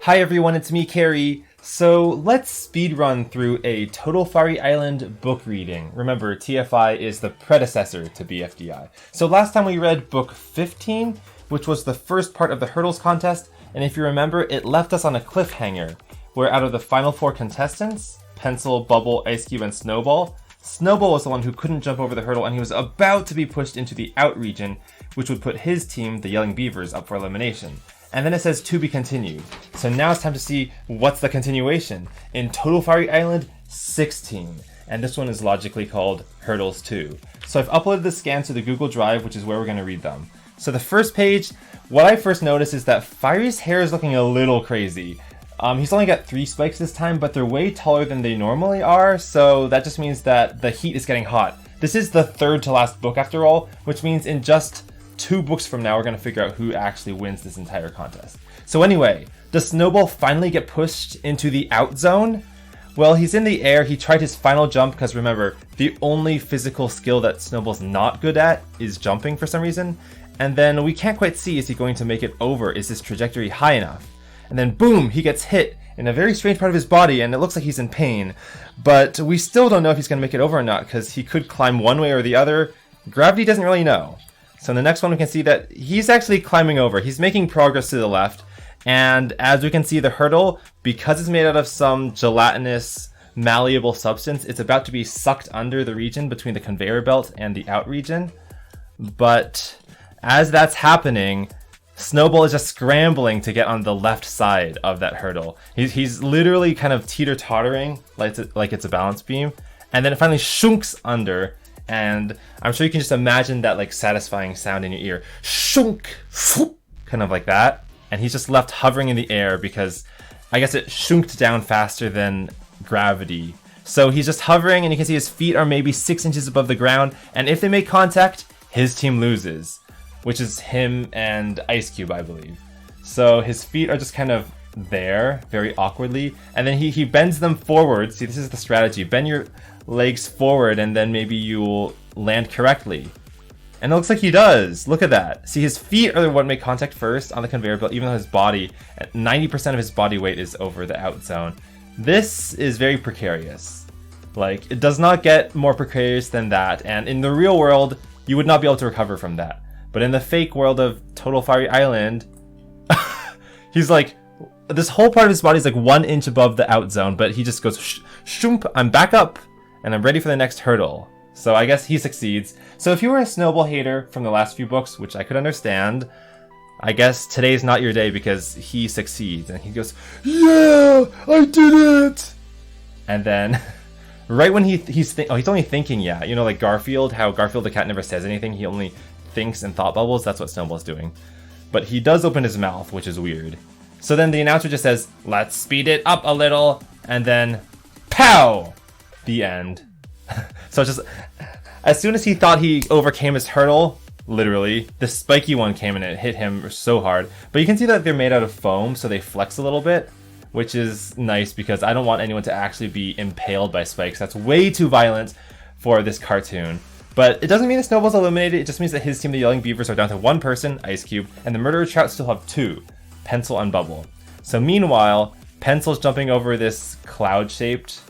Hi everyone, it's me, Carrie. So let's speed run through a Total Firey Island book reading. Remember, TFI is the predecessor to BFDI. So last time we read book 15, which was the first part of the hurdles contest, and if you remember, it left us on a cliffhanger, where out of the final 4 contestants, Pencil, Bubble, Ice Cube, and Snowball, Snowball was the one who couldn't jump over the hurdle and he was about to be pushed into the out region, which would put his team, the Yelling Beavers, up for elimination. And then it says to be continued. So now it's time to see what's the continuation. In Total Firey Island 16. And this one is logically called Hurdles 2. So I've uploaded the scans to the Google Drive, which is where we're going to read them. So the first page, what I first noticed is that Firey's hair is looking a little crazy. He's only got 3 spikes this time, but they're way taller than they normally are, so that just means that the heat is getting hot. This is the third to last book after all, which means in just 2 books from now, we're going to figure out who actually wins this entire contest. So anyway, does Snowball finally get pushed into the out zone? Well, he's in the air, he tried his final jump, because remember, the only physical skill that Snowball's not good at is jumping for some reason, and then we can't quite see, is he going to make it over? Is his trajectory high enough? And then boom, he gets hit in a very strange part of his body, and it looks like he's in pain. But we still don't know if he's going to make it over or not, because he could climb one way or the other. Gravity doesn't really know. So in the next one, we can see that he's actually climbing over. He's making progress to the left. And as we can see, the hurdle, because it's made out of some gelatinous, malleable substance, it's about to be sucked under the region between the conveyor belt and the out region. But as that's happening, Snowball is just scrambling to get on the left side of that hurdle. He's literally kind of teeter-tottering like it's a balance beam. And then it finally shunks under. And I'm sure you can just imagine that like satisfying sound in your ear. Shunk! Kind of like that. And he's just left hovering in the air because I guess it shunked down faster than gravity. So he's just hovering and you can see his feet are maybe 6 inches above the ground. And if they make contact, his team loses. Which is him and Ice Cube, I believe. So his feet are just kind of there, very awkwardly. And then he bends them forward. See, this is the strategy. Bend your legs forward and then maybe you'll land correctly. And it looks like he does. Look at that. See, his feet are what make contact first on the conveyor belt, even though his body, 90% of his body weight is over the out zone. This is very precarious. Like, it does not get more precarious than that. And in the real world, you would not be able to recover from that. But in the fake world of Total Firey Island, he's like, this whole part of his body is like 1 inch above the out zone, but he just goes, shoomp, I'm back up, and I'm ready for the next hurdle. So I guess he succeeds. So if you were a Snowball hater from the last few books, which I could understand, I guess today's not your day because he succeeds. And he goes, yeah, I did it! And then, right when he's only thinking yeah. You know, like Garfield, how Garfield the cat never says anything, he only thinks in thought bubbles. That's what Snowball's doing. But he does open his mouth, which is weird. So then the announcer just says, let's speed it up a little, and then pow! The end. So it's just, as soon as he thought he overcame his hurdle, literally, the spiky one came and it hit him so hard. But you can see that they're made out of foam, so they flex a little bit, which is nice because I don't want anyone to actually be impaled by spikes. That's way too violent for this cartoon. But it doesn't mean that Snowball's eliminated, it just means that his team, the Yelling Beavers, are down to 1 person, Ice Cube, and the Murderer Trout still have 2, Pencil and Bubble. So meanwhile, Pencil's jumping over this cloud-shaped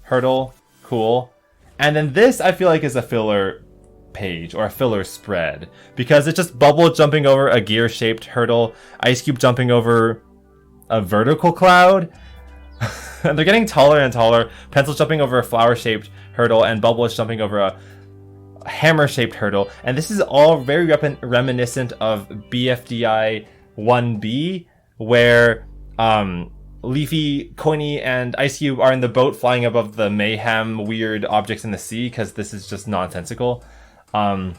hurdle, cool. And then this, I feel like, is a filler page, or a filler spread, because it's just Bubble jumping over a gear-shaped hurdle, Ice Cube jumping over a vertical cloud, and they're getting taller and taller, Pencil's jumping over a flower-shaped hurdle, and Bubble is jumping over a hammer-shaped hurdle, and this is all very reminiscent of BFDI 1B, where Leafy, Coiny, and Ice Cube are in the boat flying above the mayhem weird objects in the sea, because this is just nonsensical. And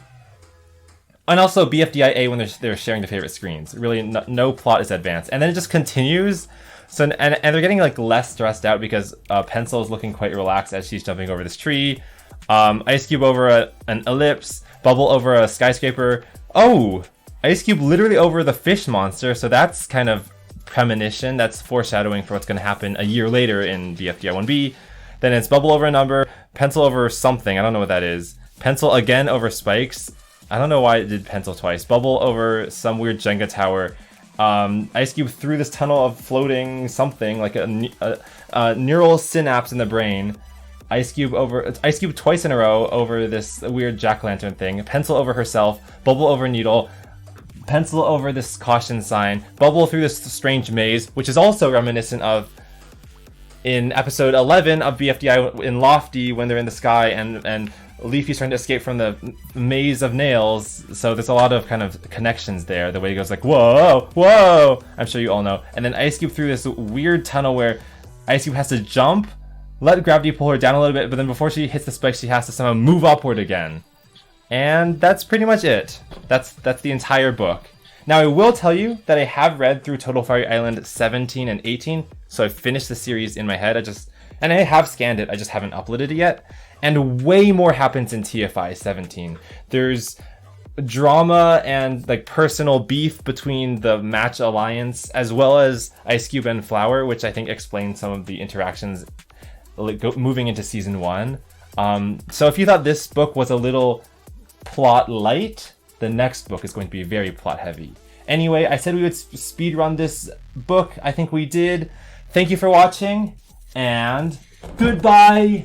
also BFDI-A when they're sharing the favorite screens. Really, no plot is advanced. And then it just continues. So and they're getting like less stressed out because Pencil is looking quite relaxed as she's jumping over this tree. Ice Cube over an ellipse, Bubble over a skyscraper. Oh, Ice Cube literally over the fish monster, so that's kind of premonition. That's foreshadowing for what's going to happen a year later in BFDI 1B. Then it's Bubble over a number, Pencil over something, I don't know what that is. Pencil again over spikes. I don't know why it did Pencil twice. Bubble over some weird Jenga tower. Ice Cube through this tunnel of floating something, like a neural synapse in the brain. Ice Cube twice in a row over this weird jack-o'-lantern thing. Pencil over herself, Bubble over Needle, Pencil over this caution sign, Bubble through this strange maze, which is also reminiscent of in episode 11 of BFDI in Lofty when they're in the sky and Leafy's trying to escape from the maze of nails. So there's a lot of kind of connections there. The way he goes like, whoa, whoa. I'm sure you all know. And then Ice Cube through this weird tunnel where Ice Cube has to jump, let gravity pull her down a little bit, but then before she hits the spike, she has to somehow move upward again. And that's pretty much it. That's the entire book. Now, I will tell you that I have read through Total Fiery Island 17 and 18, so I've finished the series in my head. And I have scanned it, I just haven't uploaded it yet. And way more happens in TFI 17. There's drama and like personal beef between the Match Alliance, as well as Ice Cube and Flower, which I think explains some of the interactions moving into season 1. So if you thought this book was a little plot light, the next book is going to be very plot heavy. Anyway, I said we would speedrun this book. I think we did. Thank you for watching, and goodbye!